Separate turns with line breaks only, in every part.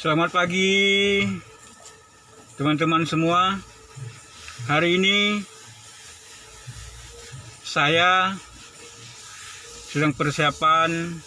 Selamat pagi teman-teman semua. Hari ini saya sedang persiapan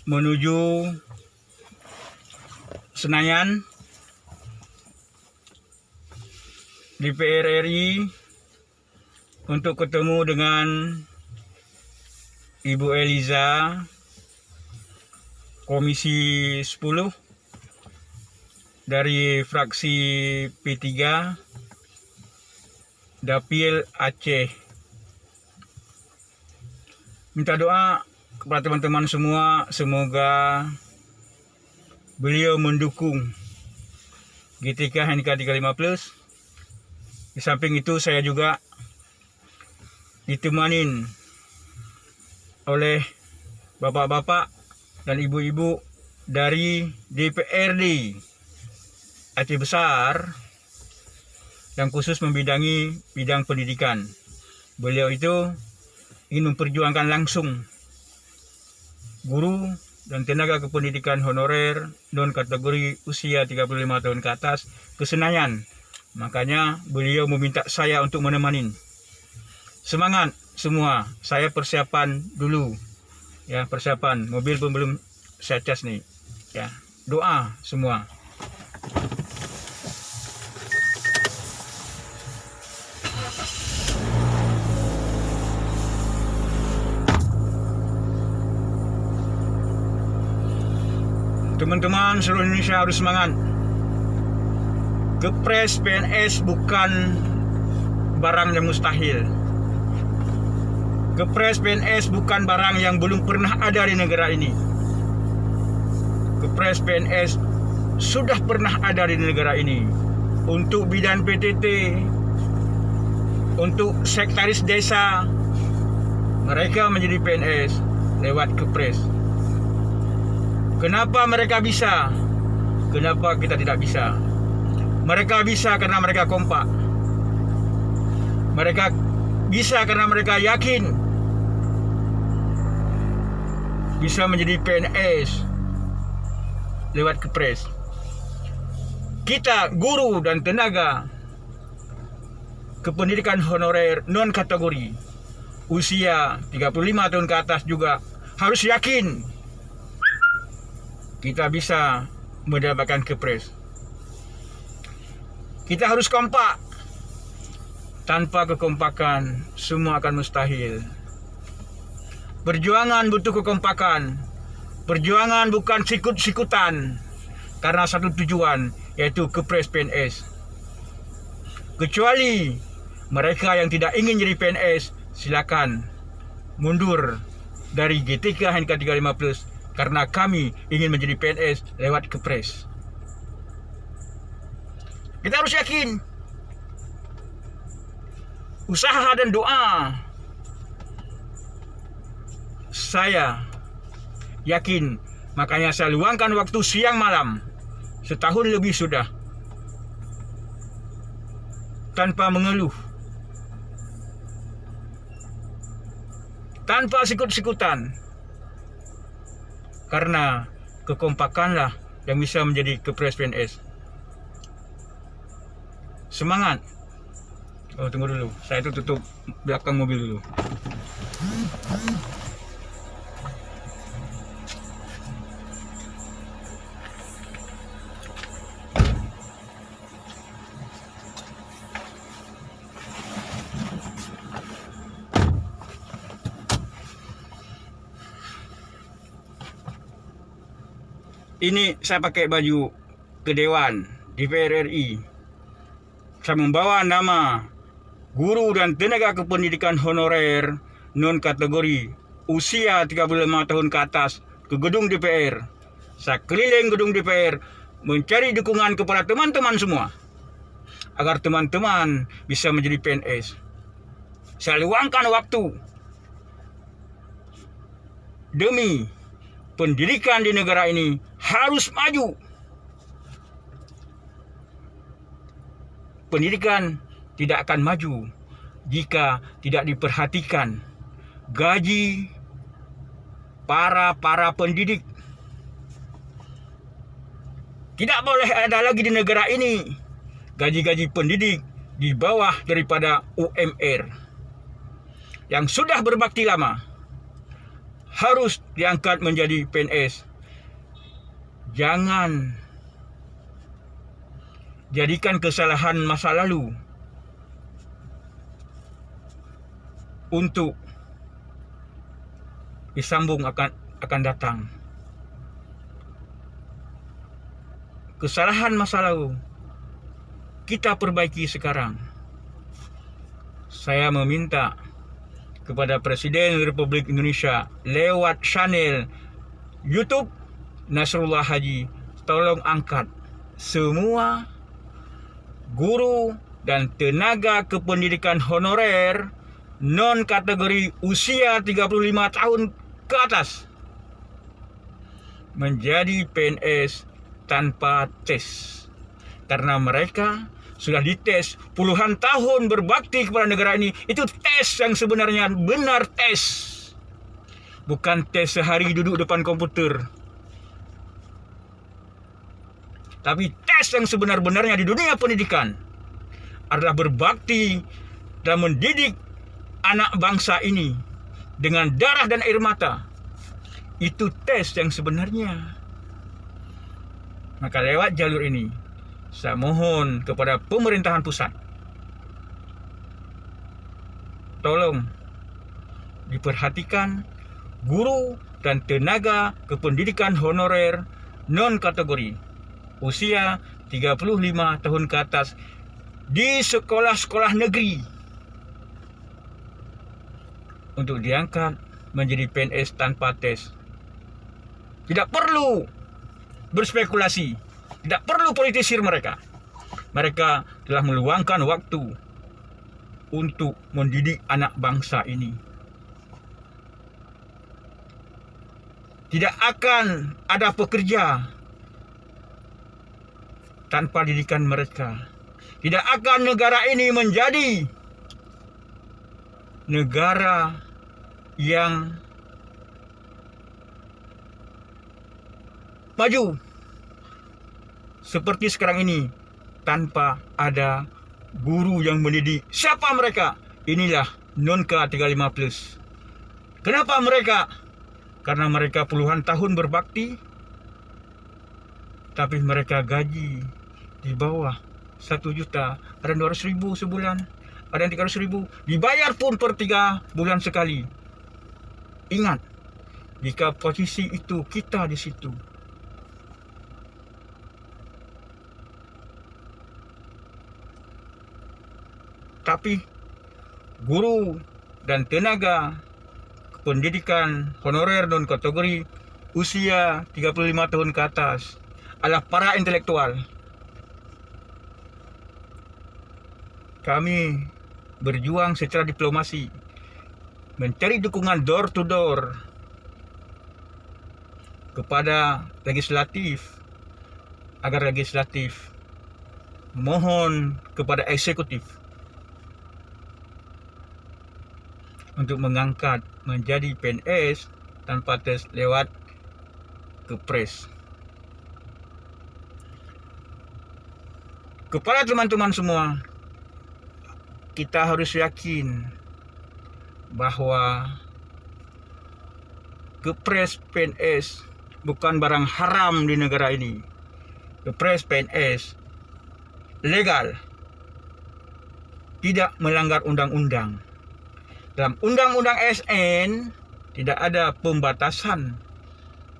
menuju Senayan, DPR RI, untuk ketemu dengan Ibu Eliza, Komisi 10 dari fraksi P3 Dapil Aceh. Minta doa kepada teman-teman semua, semoga beliau mendukung GTK NK 35+. Di samping itu saya juga ditemanin oleh bapak-bapak dan ibu-ibu dari DPRD Aceh Besar yang khusus membidangi bidang pendidikan. Beliau itu ingin memperjuangkan langsung guru dan tenaga kependidikan honorer non kategori usia 35 tahun ke atas ke Senayan. Makanya beliau meminta saya untuk menemani. Semangat semua, saya persiapan dulu. Ya, persiapan mobil pun belum saya cas nih. Ya, doa semua. Teman-teman seluruh Indonesia harus semangat. Kepres PNS bukan barang yang mustahil. Kepres PNS bukan barang yang belum pernah ada di negara ini. Kepres PNS sudah pernah ada di negara ini. Untuk bidan PTT, untuk sekretaris desa, mereka menjadi PNS lewat kepres. Kenapa mereka bisa? Kenapa kita tidak bisa? Mereka bisa karena mereka kompak. Mereka bisa karena mereka yakin bisa menjadi PNS lewat kepres. Kita guru dan tenaga kependidikan honorer non kategori usia 35 tahun ke atas juga harus yakin kita bisa mendapatkan kepres. Kita harus kompak. Tanpa kekompakan, semua akan mustahil. Perjuangan butuh kekompakan. Perjuangan bukan sikut-sikutan. Karena satu tujuan, yaitu kepres PNS. Kecuali mereka yang tidak ingin jadi PNS, silakan mundur dari GTK NK 35+. Karena kami ingin menjadi PNS lewat kepres. Kita harus yakin. Usaha dan doa. Saya yakin, makanya saya luangkan waktu siang malam. Setahun lebih sudah. Tanpa mengeluh. Tanpa sikut-sikutan. Karena kekompakanlah yang bisa menjadi kepres PNS. Semangat. Oh, tunggu dulu. Saya itu tutup belakang mobil dulu. Ini saya pakai baju ke Dewan DPR RI. Saya membawa nama guru dan tenaga kependidikan honorer non kategori usia 35 tahun ke atas ke gedung DPR. Saya keliling gedung DPR mencari dukungan kepada teman-teman semua agar teman-teman bisa menjadi PNS. Saya luangkan waktu demi pendidikan di negara ini harus maju. Pendidikan tidak akan maju jika tidak diperhatikan gaji para pendidik. Tidak boleh ada lagi di negara ini gaji-gaji pendidik di bawah daripada UMR. Yang sudah berbakti lama harus diangkat menjadi PNS. Jangan jadikan kesalahan masa lalu untuk disambung akan datang. Kesalahan masa lalu kita perbaiki sekarang. Saya meminta kepada Presiden Republik Indonesia lewat channel YouTube Nasrullah Haji, tolong angkat semua guru dan tenaga kependidikan honorer non kategori usia 35 tahun ke atas menjadi PNS tanpa tes. Karena mereka sudah dites puluhan tahun berbakti kepada negara ini. Itu tes yang sebenarnya benar tes. Bukan tes sehari duduk depan komputer. Tapi tes yang sebenar-benarnya di dunia pendidikan adalah berbakti dan mendidik anak bangsa ini dengan darah dan air mata. Itu tes yang sebenarnya. Maka lewat jalur ini, saya mohon kepada pemerintahan pusat, tolong diperhatikan guru dan tenaga kependidikan honorer non kategori usia 35 tahun ke atas di sekolah-sekolah negeri untuk diangkat menjadi PNS tanpa tes. Tidak perlu berspekulasi, tidak perlu politisir mereka. Mereka telah meluangkan waktu untuk mendidik anak bangsa ini. Tidak akan ada pekerja tanpa didikan mereka. Tidak akan negara ini menjadi negara yang maju seperti sekarang ini tanpa ada guru yang mendidik. Siapa mereka? Inilah non K35+. Kenapa mereka? Karena mereka puluhan tahun berbakti, tapi mereka gaji di bawah 1 juta, ada 200.000 sebulan, ada yang 300.000, dibayar pun per 3 bulan sekali. Ingat, jika posisi itu kita di situ, tapi guru dan tenaga pendidikan honorer non kategori usia 35 tahun ke atas adalah para intelektual. Kami berjuang secara diplomasi, mencari dukungan door to door kepada legislatif, agar legislatif mohon kepada eksekutif untuk mengangkat menjadi PNS tanpa tes lewat Kepres. Kepada teman-teman semua, kita harus yakin bahwa Kepres PNS bukan barang haram di negara ini. Kepres PNS legal, tidak melanggar undang-undang. Dalam Undang-Undang ASN tidak ada pembatasan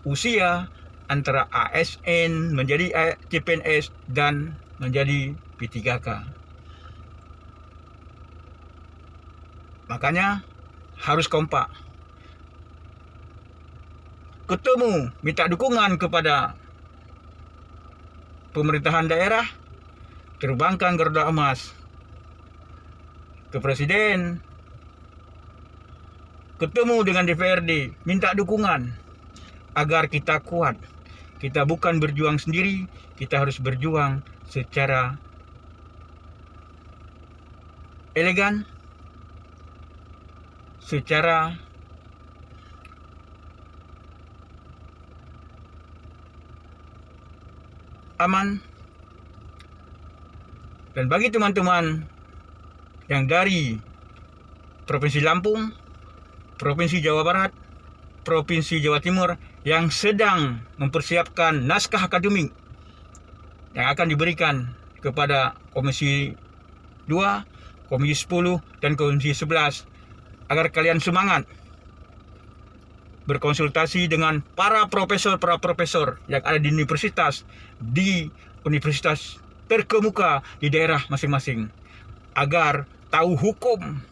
usia antara ASN menjadi CPNS dan menjadi P3K. Makanya harus kompak. Ketemu, minta dukungan kepada pemerintahan daerah, terbangkan Garuda Emas ke Presiden, ketemu dengan DPRD, minta dukungan agar kita kuat. Kita bukan berjuang sendiri, kita harus berjuang secara elegan, secara aman. Dan bagi teman-teman yang dari Provinsi Lampung, Provinsi Jawa Barat, Provinsi Jawa Timur yang sedang mempersiapkan naskah akademik yang akan diberikan kepada Komisi 2, Komisi 10, dan Komisi 11, agar kalian semangat berkonsultasi dengan para profesor yang ada di universitas terkemuka di daerah masing-masing, agar tahu hukum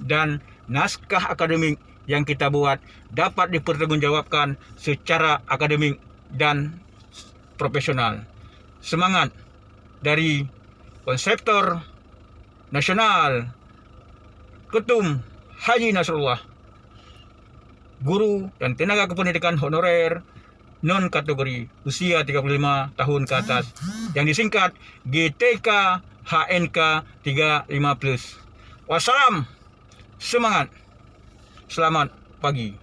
dan naskah akademik yang kita buat dapat dipertanggungjawabkan secara akademik dan profesional. Semangat dari konseptor nasional Ketum Haji Nasrullah, guru dan tenaga kependidikan honorer non kategori usia 35 tahun ke atas, yang disingkat GTK HNK 35+. Wassalam, semangat, selamat pagi.